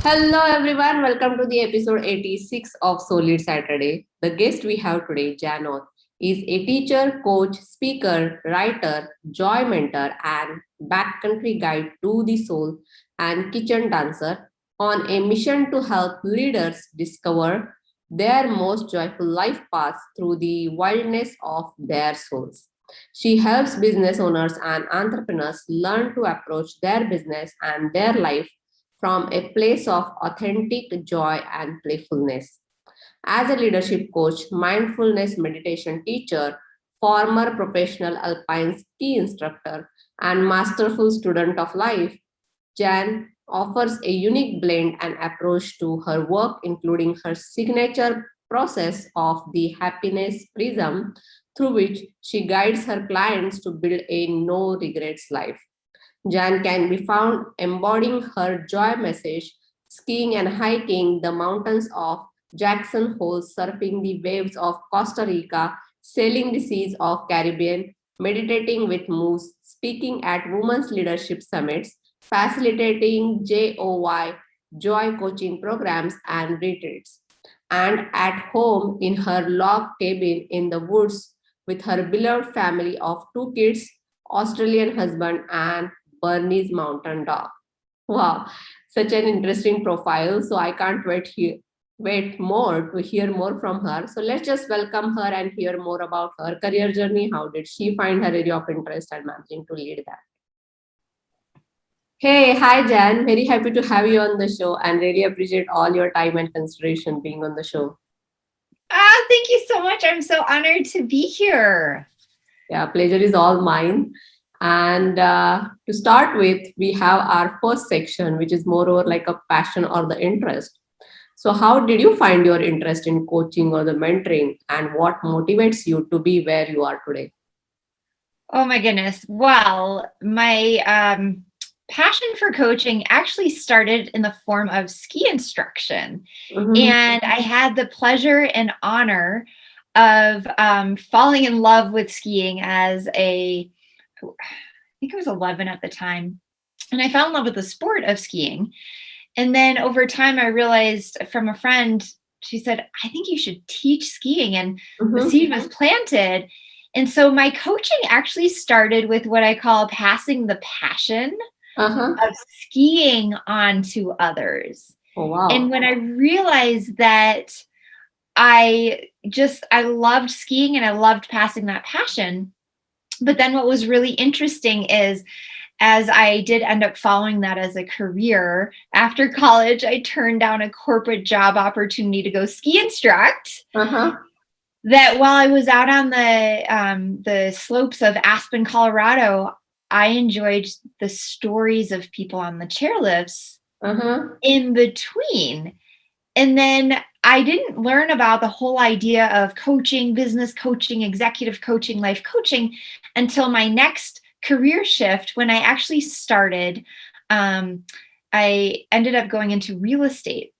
Hello everyone, welcome to the episode 86 of SoLeadSaturday. The guest we have today, Janoth, is a teacher, coach, speaker, writer, joy mentor, and backcountry guide to the soul and kitchen dancer on a mission to help leaders discover their most joyful life paths through the wildness of their souls. She helps business owners and entrepreneurs learn to approach their business and their life from a place of authentic joy and playfulness. As a leadership coach, mindfulness meditation teacher, former professional alpine ski instructor, and masterful student of life, Jan offers a unique blend and approach to her work, including her signature process of the Happiness Prism, through which she guides her clients to build a no regrets life. Jan can be found embodying her joy message, skiing and hiking the mountains of Jackson Hole, surfing the waves of Costa Rica, sailing the seas of Caribbean, meditating with moose, speaking at women's leadership summits, facilitating J.O.Y joy coaching programs and retreats, and at home in her log cabin in the woods with her beloved family of two kids, Australian husband, and Bernese Mountain dog. Wow, such an interesting profile. So I can't wait more to hear more from her. So let's just welcome her and hear more about her career journey. How did she find her area of interest and managing to lead that? Hey, hi Jan. Very happy to have you on the show and really appreciate all your time and consideration being on the show. Thank you so much. I'm so honored to be here. Yeah, pleasure is all mine. And to start with, we have our first section, which is more or like a passion or the interest. So, how did you find your interest in coaching or the mentoring, and what motivates you to be where you are today? Oh my goodness. Well, my passion for coaching actually started in the form of ski instruction. Mhm. And I had the pleasure and honor of falling in love with skiing I think I was 11 at the time. And I fell in love with the sport of skiing. And then over time, I realized from a friend, she said, I think you should teach skiing. And the Mhm. seed was planted. And so my coaching actually started with what I call passing the passion Uh-huh. of skiing on to others. Oh, And wow. when I realized that I loved skiing and I loved passing that passion. But then what was really interesting is as I did end up following that as a career, after college, I turned down a corporate job opportunity to go ski instruct. Uh-huh. That while I was out on the slopes of Aspen, Colorado, I enjoyed the stories of people on the chairlifts Uh-huh. in between. And then I didn't learn about the whole idea of coaching, business coaching, executive coaching, life coaching until my next career shift when I actually started. Um, I ended up going into real estate.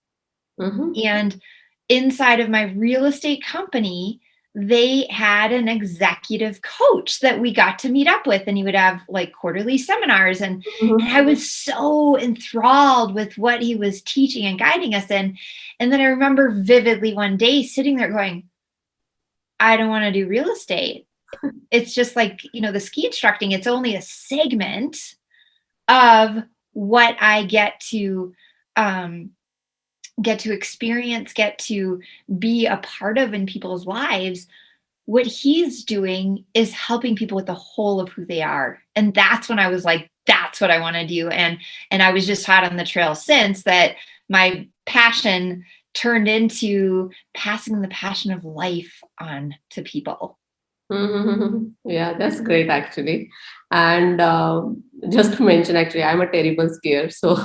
Mhm. And inside of my real estate company, they had an executive coach that we got to meet up with, and he would have like quarterly seminars. And Mhm. I was so enthralled with what he was teaching and guiding us in. And then I remember vividly one day sitting there going, I don't want to do real estate. It's just like, the ski instructing, it's only a segment of what I um, get to experience, get to be a part of in people's lives. What he's doing is helping people with the whole of who they are. And that's when I was like, that's what I want to do. And I was just hot on the trail since that my passion turned into passing the passion of life on to people. Mhm. Yeah, that's great actually. And just to mention, actually, I'm a terrible skier, so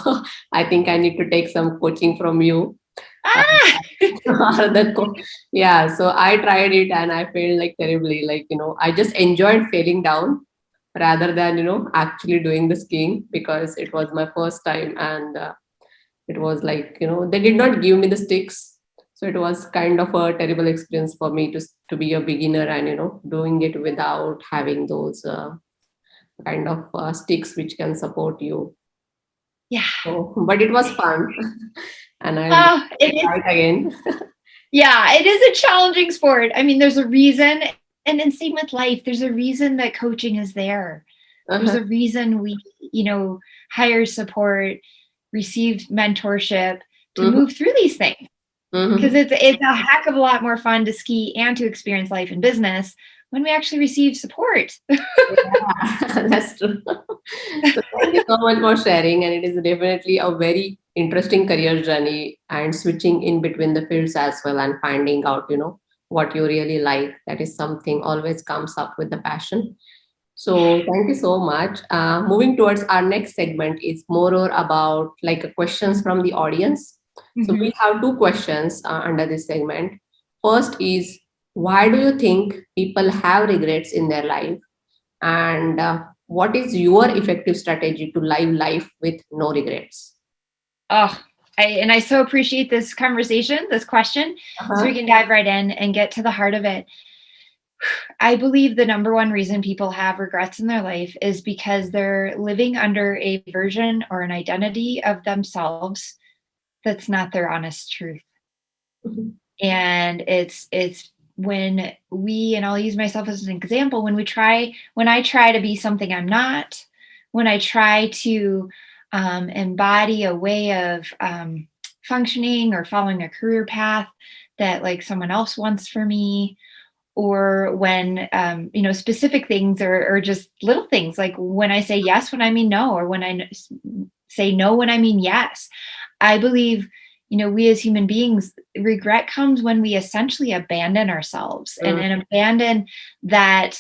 I think I need to take some coaching from you. Uh, Ah, yeah, so I tried it and I failed like terribly. Like, I just enjoyed failing down rather than, actually doing the skiing because it was my first time and it was like, they did not give me the sticks. So it was kind of a terrible experience for me to be a beginner and, doing it without having those kind of sticks which can support you. Yeah. But it was fun. And I'll It is. try it again. Yeah, it is a challenging sport. I mean, there's a reason, and same with life. There's a reason that coaching is there. There's Uh-huh. a reason we, hire support, receive mentorship to Mm-hmm. move through these things. Because Mm-hmm. it's a heck of a lot more fun to ski and to experience life and business when we actually receive support. Yeah, that's true. So thank you so much for sharing. And it is definitely a very interesting career journey and switching in between the fields as well and finding out, what you really like. That is something always comes up with the passion. So thank you so much. Moving towards our next segment is more or about like questions from the audience. So we Mhm. have two questions under this segment. First is, why do you think people have regrets in their life? And what is your effective strategy to live life with no regrets? Oh, I so appreciate this conversation, this question, so we Uh-huh. can dive right in and get to the heart of it. I believe the number one reason people have regrets in their life is because they're living under a version or an identity of themselves that's not their honest truth. Mhm. And it's when we, and I'll use myself as an example, when I try to be something I'm not, when I try to embody a way of functioning or following a career path that like someone else wants for me, or when specific things, or just little things like when I say yes when I mean no, or when say no when I mean yes. I believe, we as human beings, regret comes when we essentially abandon ourselves and abandon that,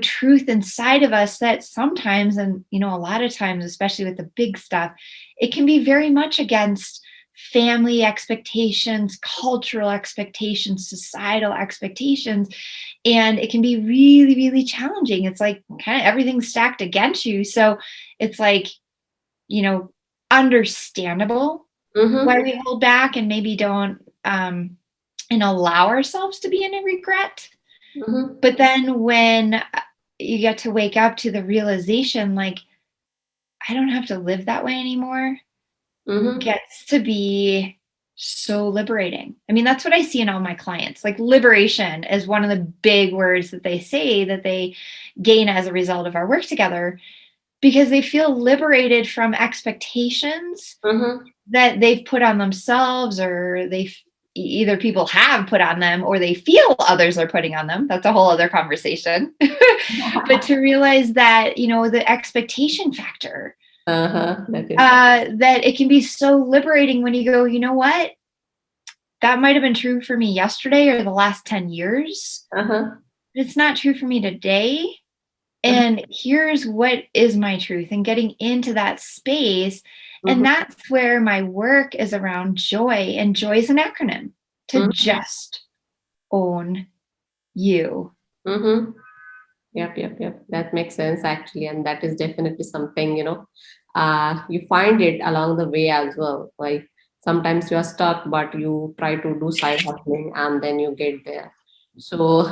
truth inside of us that sometimes, and, a lot of times, especially with the big stuff, it can be very much against family expectations, cultural expectations, societal expectations. And it can be really, really challenging. It's like kind of everything stacked against you. So it's like, you know, understandable why Mm-hmm. we hold back and maybe don't and allow ourselves to be in a regret. Mm-hmm. But then when you get to wake up to the realization, like, I don't have to live that way anymore, Mm-hmm. gets to be so liberating. I mean, that's what I see in all my clients. Like, liberation is one of the big words that they say that they gain as a result of our work together, because they feel liberated from expectations Mm-hmm. that they've put on themselves, or either people have put on them or they feel others are putting on them. That's a whole other conversation. But to realize that, the expectation factor, Uh-huh. That is. that it can be so liberating when you go, you know what? That might have been true for me yesterday or the last 10 years. Uh-huh. But it's not true for me today. And here's what is my truth, and getting into that space. And Mm-hmm. that's where my work is around joy. And joy is an acronym to just own you. Mm-hmm. Yep. That makes sense actually. And that is definitely something, you find it along the way as well. Like sometimes you are stuck, but you try to do side hustling and then you get there. So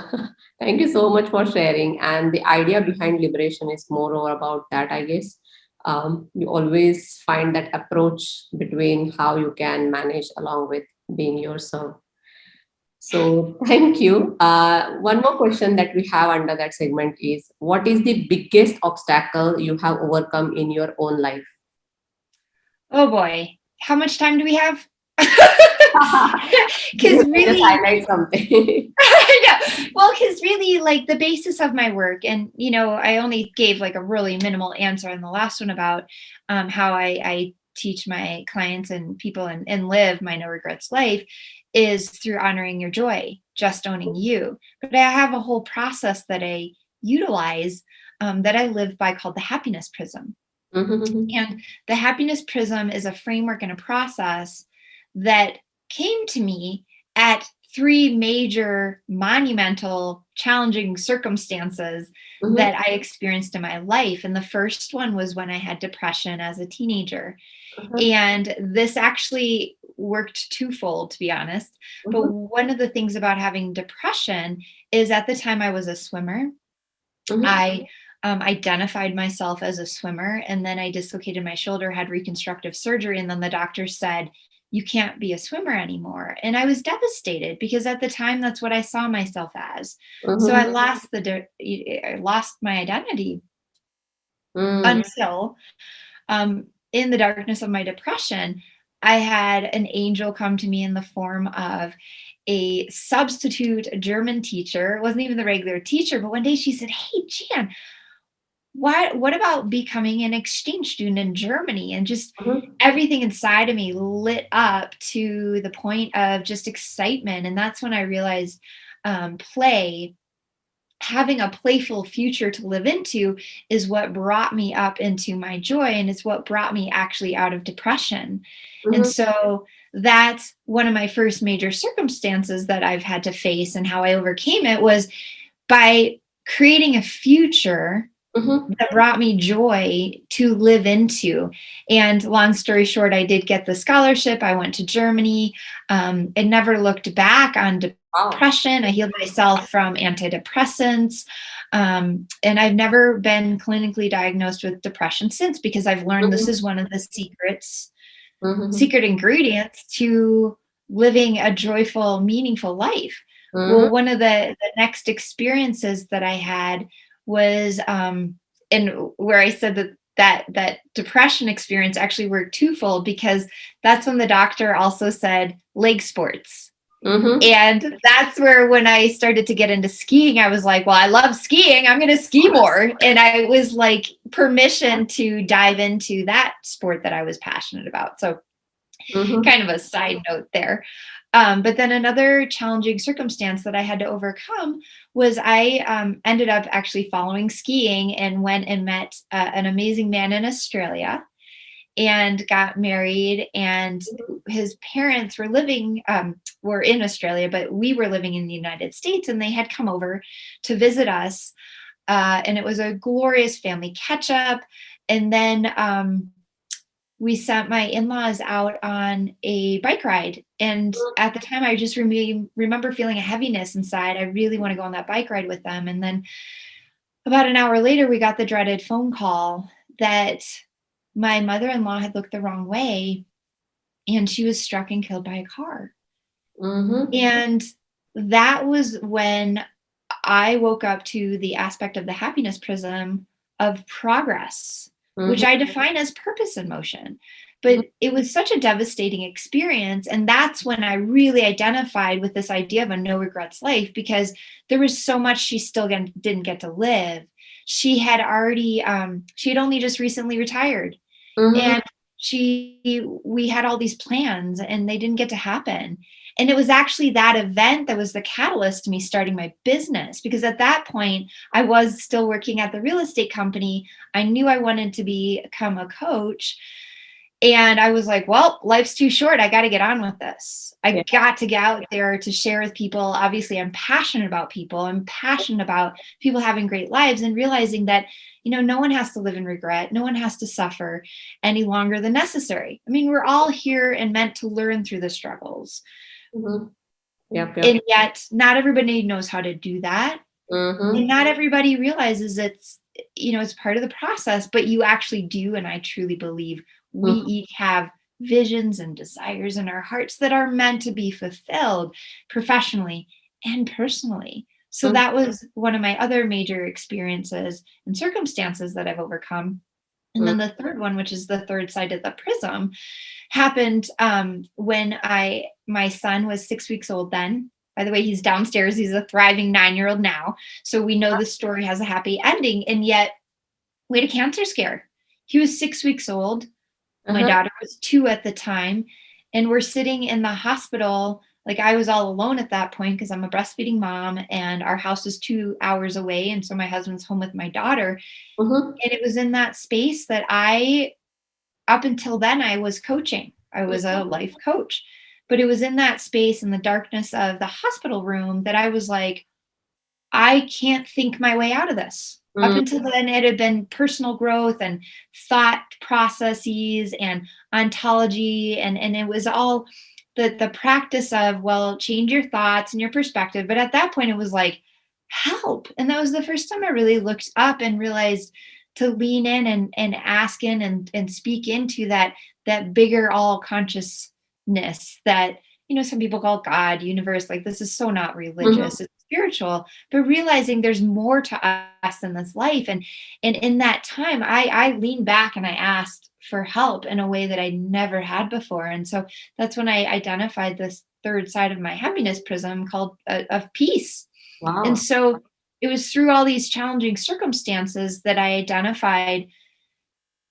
thank you so much for sharing. And the idea behind liberation is more or about that, I guess. You always find that approach between how you can manage along with being yourself. So thank you. One more question that we have under that segment is, what is the biggest obstacle you have overcome in your own life? Oh boy. How much time do we have? You Because can just really, highlight something. yeah. Well, because really, like the basis of my work, and I only gave like a really minimal answer in the last one about how I teach my clients and people and live my no regrets life, is through honoring your joy, just owning you. But I have a whole process that I utilize, that I live by, called the Happiness Prism. Mhm. And the Happiness Prism is a framework and a process that came to me at three major, monumental, challenging circumstances Mhm. that I experienced in my life. And the first one was when I had depression as a teenager. Mhm. And this actually worked twofold, to be honest. But Mhm. one of the things about having depression is, at the time I was a swimmer. Mhm. I identified myself as a swimmer, and then I dislocated my shoulder, had reconstructive surgery, and then the doctor said, you can't be a swimmer anymore. And I was devastated because at the time that's what I saw myself as. So I lost my identity until in the darkness of my depression, I had an angel come to me in the form of a substitute German teacher. It wasn't even the regular teacher, but one day she said, hey, Jan, what about becoming an exchange student in Germany? And just everything inside of me lit up to the point of just excitement. And that's when I realized having a playful future to live into is what brought me up into my joy, and it's what brought me actually out of depression. And so that's one of my first major circumstances that I've had to face, and how I overcame it was by creating a future that brought me joy to live into. And long story short, I did get the scholarship. I went to Germany. It never looked back on depression. I healed myself from antidepressants. And I've never been clinically diagnosed with depression since, because I've learned this is one of the secret ingredients to living a joyful, meaningful life. Well, one of the next experiences that I had was and where I said that depression experience actually worked twofold, because that's when the doctor also said leg sports. And that's where, when I started to get into skiing, I was like, well, I love skiing, I'm going to ski more. And I was like permission to dive into that sport that I was passionate about. So kind of a side note there. But then another challenging circumstance that I had to overcome was I ended up actually following skiing and went and met an amazing man in Australia and got married. And his parents were were in Australia, but we were living in the United States, and they had come over to visit us. And it was a glorious family catch up. And then we sent my in-laws out on a bike ride. And at the time, I just remember feeling a heaviness inside. I really want to go on that bike ride with them. And then about an hour later, we got the dreaded phone call that my mother-in-law had looked the wrong way, and she was struck and killed by a car. And that was when I woke up to the aspect of the happiness prism of progress, which I define as purpose in motion. But it was such a devastating experience. And that's when I really identified with this idea of a no regrets life, because there was so much she still didn't get to live. She had only just recently retired. And we had all these plans, and they didn't get to happen. And it was actually that event that was the catalyst to me starting my business, because at that point I was still working at the real estate company. I knew I wanted to become a coach. And I was like, well, life's too short. I got to get on with this. I got to get out there to share with people. Obviously, I'm passionate about people. I'm passionate about people having great lives, and realizing that, no one has to live in regret. No one has to suffer any longer than necessary. I mean, we're all here and meant to learn through the struggles. And yet not everybody knows how to do that. And not everybody realizes it's part of the process, but you actually do. And I truly believe we each have visions and desires in our hearts that are meant to be fulfilled professionally and personally. So that was one of my other major experiences and circumstances that I've overcome. And then the third one, which is the third side of the prism, happened when my son was 6 weeks old then. By the way, he's downstairs. He's a thriving 9-year-old now. So we know the story has a happy ending. And yet we had a cancer scare. He was 6 weeks old. My daughter was 2 at the time. And we're sitting in the hospital. Like, I was all alone at that point because I'm a breastfeeding mom, and our house is 2 hours away. And so my husband's home with my daughter. And it was in that space that up until then, I was coaching. I was a life coach. But it was in that space, in the darkness of the hospital room, that I was like, I can't think my way out of this. Up until then, it had been personal growth and thought processes and ontology. And it was all the practice of, well, change your thoughts and your perspective. But at that point, it was like, help. And that was the first time I really looked up and realized to lean in and ask in and speak into that bigger all consciousness that, some people call God, universe. Like, this is so not Mhm. religious, it's spiritual, but realizing there's more to us in this life. And in that time, I leaned back and I asked for help in a way that I never had before. And so that's when I identified this third side of my happiness prism called of peace. And Wow. so it was through all these challenging circumstances that I identified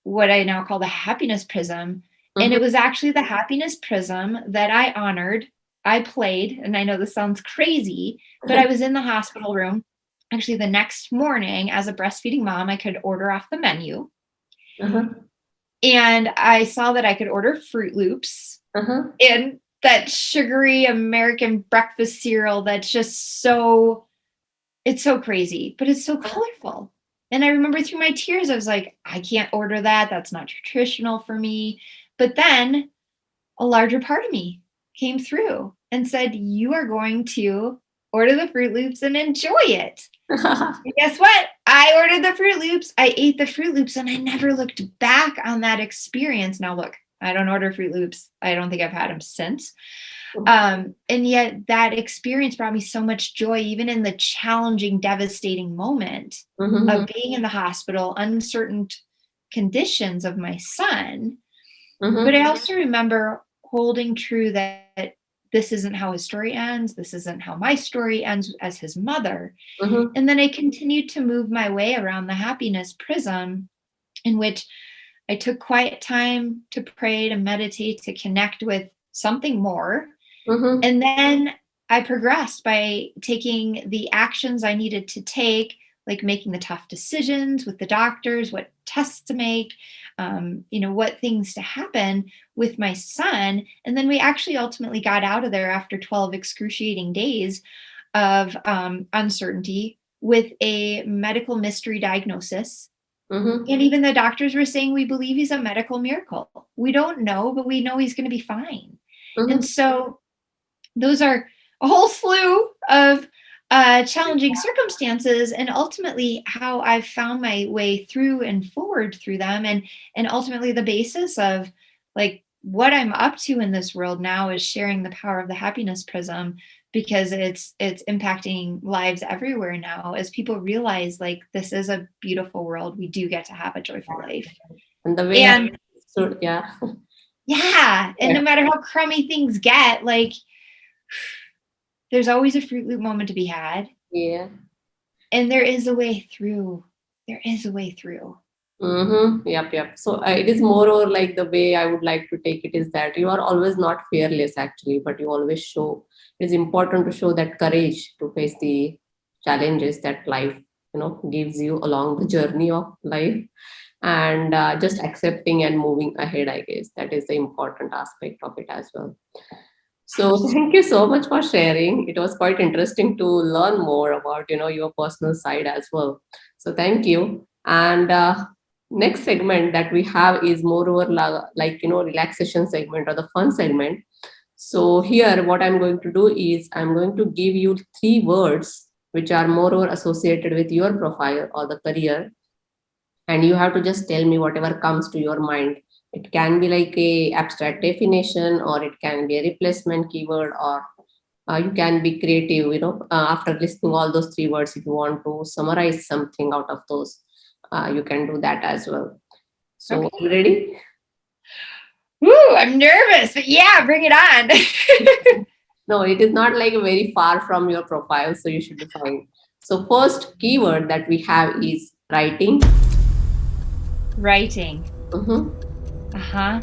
what I now call the happiness prism. And it Mhm. was actually the happiness prism that I honored. I played, and I know this sounds crazy, but I was in the hospital room. Actually, the next morning, as a breastfeeding mom, I could order off the menu. Uh-huh. And I saw that I could order Fruit Loops Uh-huh. and that sugary American breakfast cereal that's just so, it's so crazy, but it's so colorful. And I remember through my tears, I was like, I can't order that. That's not nutritional for me. But then a larger part of me came through and said, you are going to order the Fruit Loops and enjoy it. And guess what? I ordered the Fruit Loops. I ate the Fruit Loops and I never looked back on that experience. Now, look, I don't order Fruit Loops. I don't think I've had them since. And yet that experience brought me so much joy, even in the challenging, devastating moment of Mhm. being in the hospital, uncertain conditions of my son. But I Mhm. also remember holding true that this isn't how his story ends. This isn't how my story ends as his mother. Mhm. And then I continued to move my way around the happiness prism, in which I took quiet time to pray, to meditate, to connect with something more. Mhm. And then I progressed by taking the actions I needed to take, like making the tough decisions with the doctors, what tests to make, what things to happen with my son. And then we actually ultimately got out of there after 12 excruciating days of uncertainty with a medical mystery diagnosis. And Mhm. even the doctors were saying, we believe he's a medical miracle. We don't know, but we know he's going to be fine. And Mhm. so those are a whole slew of challenging circumstances, and ultimately how I've found my way through and forward through them, and ultimately the basis of like what I'm up to in this world now is sharing the power of the happiness prism, because it's impacting lives everywhere now as people realize like this is a beautiful world. We do get to have a joyful life. And the way I And stood, yeah. yeah, and Yeah. no matter how crummy things get, like there's always a Fruit Loop moment to be had. Yeah. And there is a way through. There is a way through. Mm-hmm. Yep, yep. So it is more or like the way I would like to take it is that you are always not fearless actually, but you always show. It is important to show that courage to face the challenges that life, gives you along the journey of life, and just accepting and moving ahead. I guess that is the important aspect of it as well. So thank you so much for sharing. It was quite interesting to learn more about your personal side as well. So thank you. And next segment that we have is moreover like relaxation segment or the fun segment. So here what I'm going to do is I'm going to give you three words which are moreover associated with your profile or the career, and you have to just tell me whatever comes to your mind. It can be like a abstract definition, or it can be a replacement keyword, or you can be creative, after listening all those three words, if you want to summarize something out of those, you can do that as well. So Okay. you ready? Woo, I'm nervous, but yeah, bring it on. No, it is not like very far from your profile, so you should be fine. So first keyword that we have is writing. Writing. Mm-hmm. Uh-huh.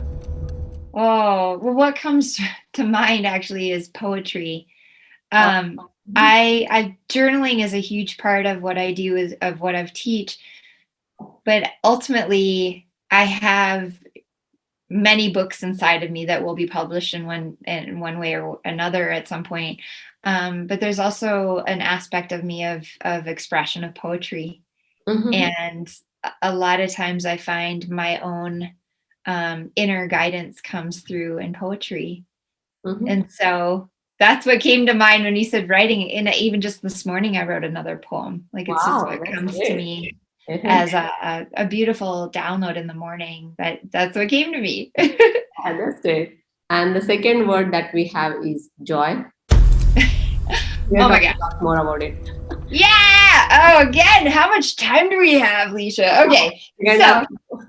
Oh, well, what comes to mind actually is poetry. Uh, Um, I journaling is a huge part of what I do, is of what I've teach, but ultimately I have many books inside of me that will be published in one way or another at some point. But there's also an aspect of me of expression of poetry, mm-hmm. and a lot of times I find my own inner guidance comes through in poetry, Mm-hmm. and so. That's what came to mind when you said writing. And even just this morning, I wrote another poem. Like it's just Wow, what that's comes to great. me Mhm. as a beautiful download in the morning. But that's what came to me. Yeah, that's great. And the second word that we have is joy. We're Oh my talking God. a lot more about it. Yeah. Oh, again, how much time do we have, Leisha? Okay. We can talk. So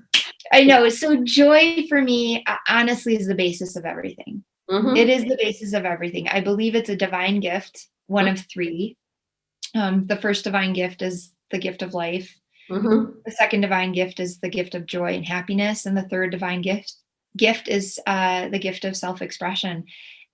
I know. So joy for me, honestly, is the basis of everything. It Mm-hmm. is the basis of everything. I believe it's a divine gift, one of three. The first divine gift is the gift of life. Mm-hmm. The second divine gift is the gift of joy and happiness, and the third divine gift is the gift of self-expression.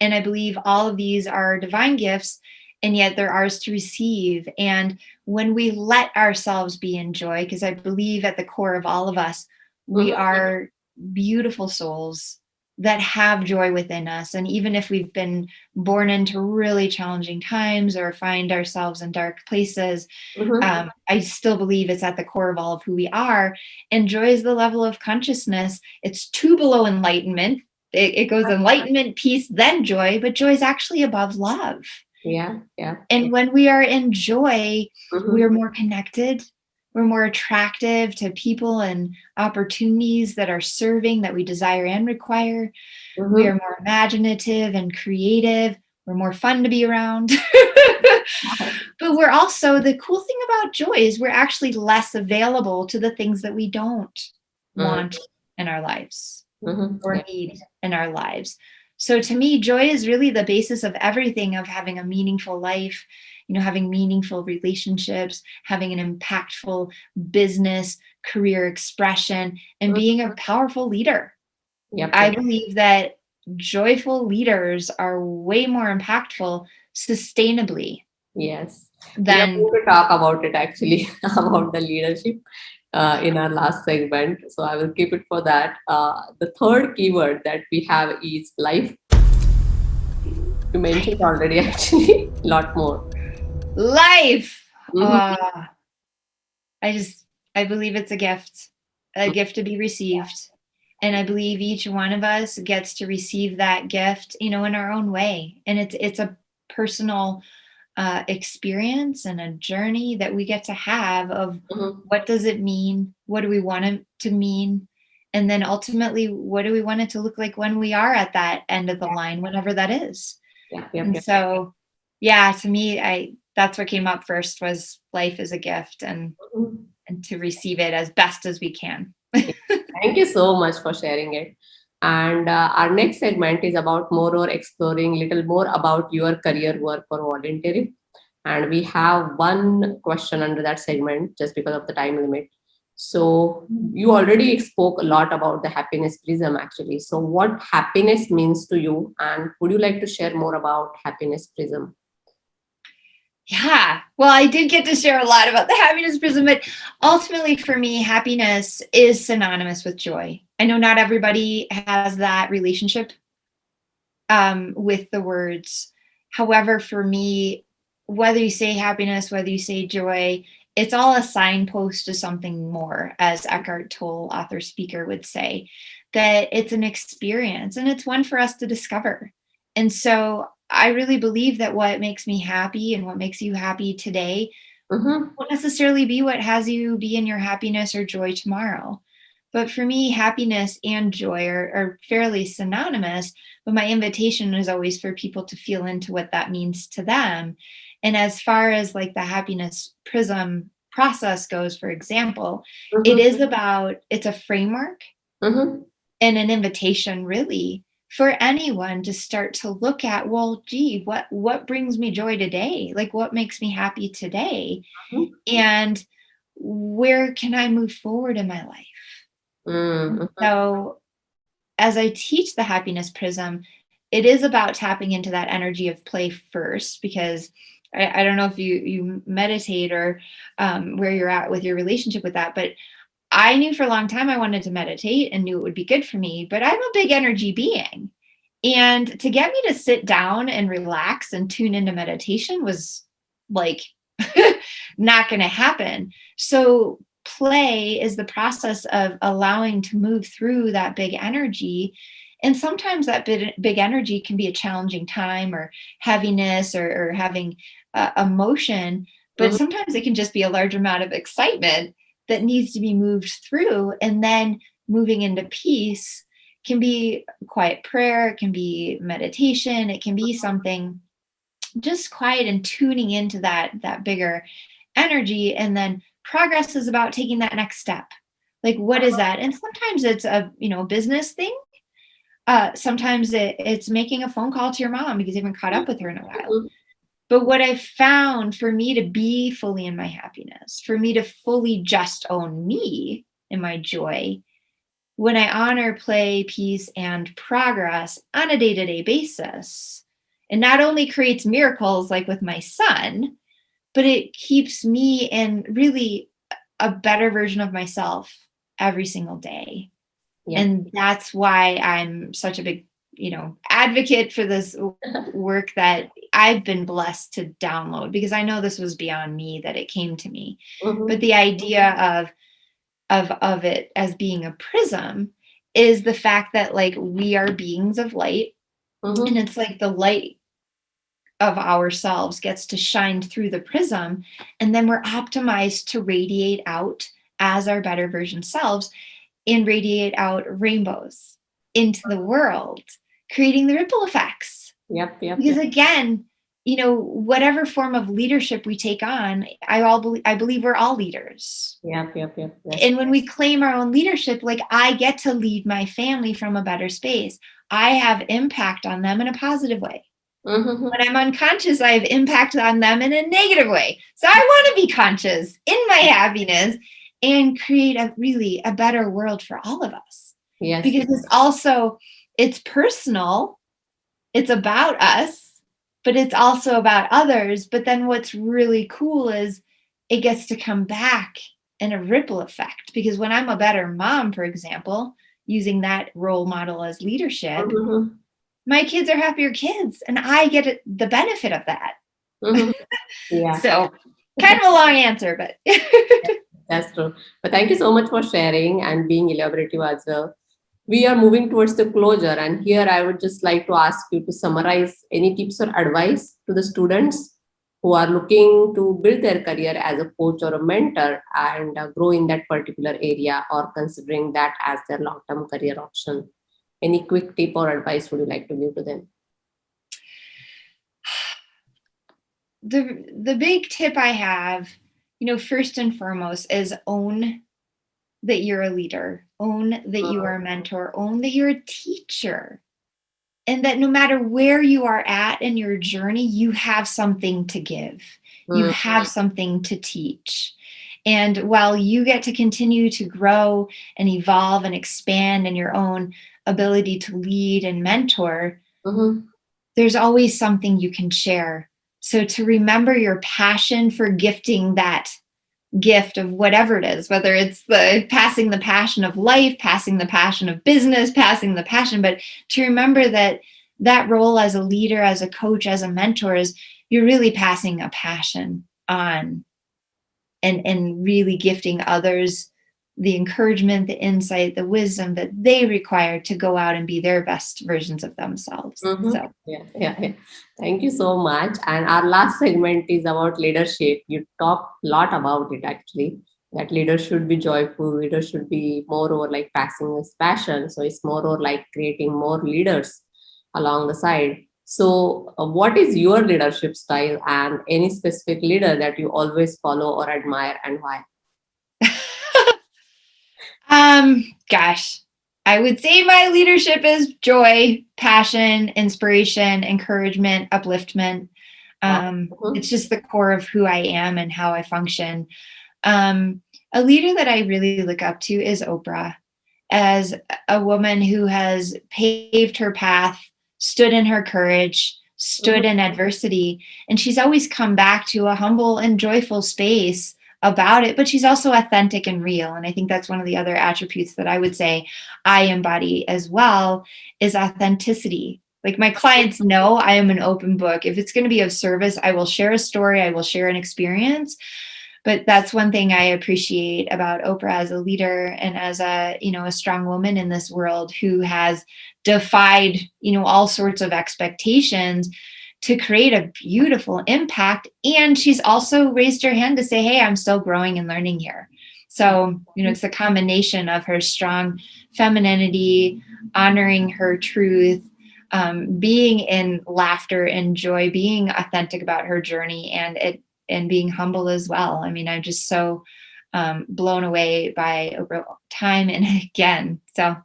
And I believe all of these are divine gifts, and yet they're ours to receive. And when we let ourselves be in joy, because I believe at the core of all of us, we Mm-hmm. are beautiful souls that have joy within us. And even if we've been born into really challenging times or find ourselves in dark places, Mm-hmm. I still believe it's at the core of all of who we are. And joy is the level of consciousness. It's two below enlightenment. It goes enlightenment, peace, then joy, but joy is actually above love. Yeah, yeah. And when we are in joy, we are Mm-hmm. more connected. We're more attractive to people and opportunities that are serving that we desire and require. We are Mm-hmm. more imaginative and creative. We're more fun to be around. But we're also, the cool thing about joy is we're actually less available to the things that we don't want in our lives Mm-hmm. or Yeah. need in our lives. So to me, joy is really the basis of everything, of having a meaningful life, having meaningful relationships, having an impactful business, career expression, and being a powerful leader. Yep, I yep. believe that joyful leaders are way more impactful sustainably Yes. We are than, going to talk about it actually, about the leadership in our last segment. So I will keep it for that. The third keyword that we have is life. You mentioned already, actually, a lot more. life. Mm-hmm. Uh, I believe it's a gift to be received. And I believe each one of us gets to receive that gift, in our own way. And it's a personal experience and a journey that we get to have of Mm-hmm. what does it mean? What do we want it to mean? And then ultimately, what do we want it to look like when we are at that end of the line, whatever that is? Yep, yep, And yep. so, yeah, to me, that's what came up first was life is a gift Mhm. and to receive it as best as we can. Thank you so much for sharing it. And our next segment is about more or exploring little more about your career work or volunteering. And we have one question under that segment just because of the time limit. So you already spoke a lot about the happiness prism actually. So what happiness means to you, and would you like to share more about happiness prism? Yeah. Well, I did get to share a lot about the happiness prism, but ultimately for me, happiness is synonymous with joy. I know not everybody has that relationship with the words. However, for me, whether you say happiness, whether you say joy, it's all a signpost to something more, as Eckhart Tolle, author speaker, would say, that it's an experience and it's one for us to discover. And so I really believe that what makes me happy and what makes you happy today Mm-hmm. won't necessarily be what has you be in your happiness or joy tomorrow. But for me, happiness and joy are fairly synonymous. But my invitation is always for people to feel into what that means to them. And as far as like the happiness prism process goes, for example, Mm-hmm. it's a framework Mm-hmm. and an invitation really for anyone to start to look at, well, gee, what brings me joy today? Like what makes me happy today? And where can I move forward in my life? Mm-hmm. So, as I teach the happiness prism, it is about tapping into that energy of play first, because I don't know if you meditate or where you're at with your relationship with that, but I knew for a long time I wanted to meditate and knew it would be good for me, but I'm a big energy being. And to get me to sit down and relax and tune into meditation was like not going to happen. So, play is the process of allowing to move through that big energy And sometimes that big energy can be a challenging time or heaviness or having emotion, but Mhm. sometimes it can just be a large amount of excitement that needs to be moved through. And then moving into peace can be quiet prayer, it can be meditation, it can be something just quiet and tuning into that bigger energy. And then progress is about taking that next step. Like, what is that? And sometimes it's a business thing. Sometimes it's making a phone call to your mom because you haven't caught up with her in a while. Mhm. But what I found, for me to be fully in my happiness, for me to fully just own me in my joy, when I honor play, peace, and progress on a day-to-day basis, it not only creates miracles like with my son, but it keeps me in really a better version of myself every single day. Yep. And that's why I'm such a big, advocate for this work that I've been blessed to download, because I know this was beyond me that it came to me. But Mhm. the idea of it as being a prism is the fact that, like, we are beings of light, and Mhm. it's like the light of ourselves gets to shine through the prism, and then we're optimized to radiate out as our better version selves and radiate out rainbows into the world, creating the ripple effects. Yep. Yep. Because Yep. again, whatever form of leadership we take on, I believe we're all leaders. Yep. Yep. Yep. That's And when we claim our own leadership, like, I get to lead my family from a better space. I have impact on them in a positive way. Mhm. When I'm unconscious, I have impact on them in a negative way. So I want to be conscious in my happiness and create a better world for all of us. Yes. Because it's personal, it's about us, but it's also about others. But then what's really cool is it gets to come back in a ripple effect. Because when I'm a better mom, for example, using that role model as leadership, Mhm. my kids are happier kids, and I get the benefit of that. Mhm. Yeah. So, kind of a long answer, but That's true. But thank you so much for sharing and being elaborative as well. We are moving towards the closure, and here I would just like to ask you to summarize any tips or advice to the students who are looking to build their career as a coach or a mentor and grow in that particular area, or considering that as their long term career option. Any quick tip or advice would you like to give to them? the big tip I have, first and foremost, is own that you're a leader, own that you are a mentor, own that you're a teacher, and that no matter where you are at in your journey, you have something to give. You Mm, have something to teach. And while you get to continue to grow and evolve and expand in your own ability to lead and mentor, mhm, there's always something you can share. So to remember your passion for gifting that gift of whatever it is, whether it's the passing the passion of life, passing the passion of business, passing the passion, but to remember that that role as a leader, as a coach, as a mentor is, you're really passing a passion on, and really gifting others the encouragement, the insight, the wisdom that they require to go out and be their best versions of themselves. mhm. So Yeah, yeah, yeah. Thank you so much. And our last segment is about leadership. You talk a lot about it actually. That leaders should be joyful, leaders should be more or like passing his passion. So it's more or like creating more leaders along the side. So, what is your leadership style and any specific leader that you always follow or admire and why? Gosh, I would say my leadership is joy, passion, inspiration, encouragement, upliftment. Wow. It's Mhm. just the core of who I am and how I function. Um, a leader that I really look up to is Oprah, as a woman who has paved her path, stood in her courage, Mhm. stood in adversity, and she's always come back to a humble and joyful space about it, but she's also authentic and real. And I think that's one of the other attributes that I would say I embody as well, is authenticity. Like, my clients know I am an open book. If it's going to be of service, I will share a story, I will share an experience. But that's one thing I appreciate about Oprah as a leader and as a strong woman in this world, who has defied, all sorts of expectations to create a beautiful impact. And she's also raised her hand to say, hey, I'm still growing and learning here. So, it's a combination of her strong femininity, honoring her truth, being in laughter and joy, being authentic about her journey, and being humble as well. I mean, I'm just so blown away by Oprah time and again. So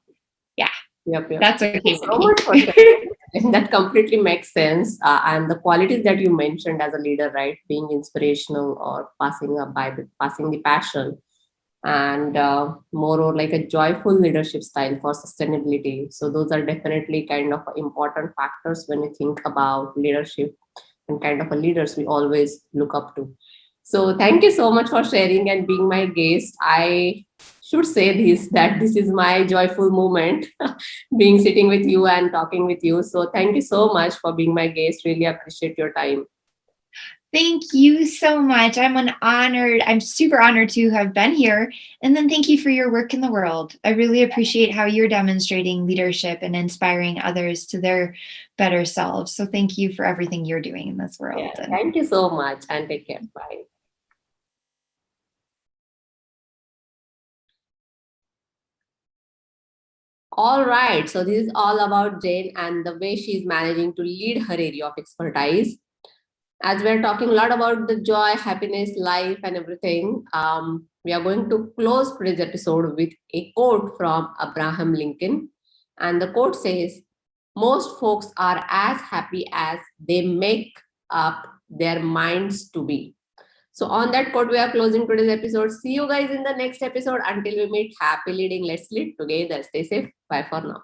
yeah, Yep. that's what Thank you came to so me. much for sharing. That completely makes sense. And the qualities that you mentioned as a leader, right? Being inspirational or passing the passion, and more or like a joyful leadership style for sustainability. So those are definitely kind of important factors when you think about leadership and kind of a leaders we always look up to. So thank you so much for sharing and being my guest. I should say this that this is my joyful moment being sitting with you and talking with you. So thank you so much for being my guest. Really appreciate your time. Thank you so much. I'm super honored to have been here. And then thank you for your work in the world. I really appreciate how you're demonstrating leadership and inspiring others to their better selves. So thank you for everything you're doing in this Yeah, world. And thank you so much and take care. Bye. All right. So this is all about Jane and the way she's managing to lead her area of expertise. As we're talking a lot about the joy, happiness, life, and everything, we are going to close today's episode with a quote from Abraham Lincoln. And the quote says, most folks are as happy as they make up their minds to be. So, on that quote, we are closing today's episode. See you guys in the next episode. Until we meet, happy leading. Let's lead together. Stay safe. Bye for now.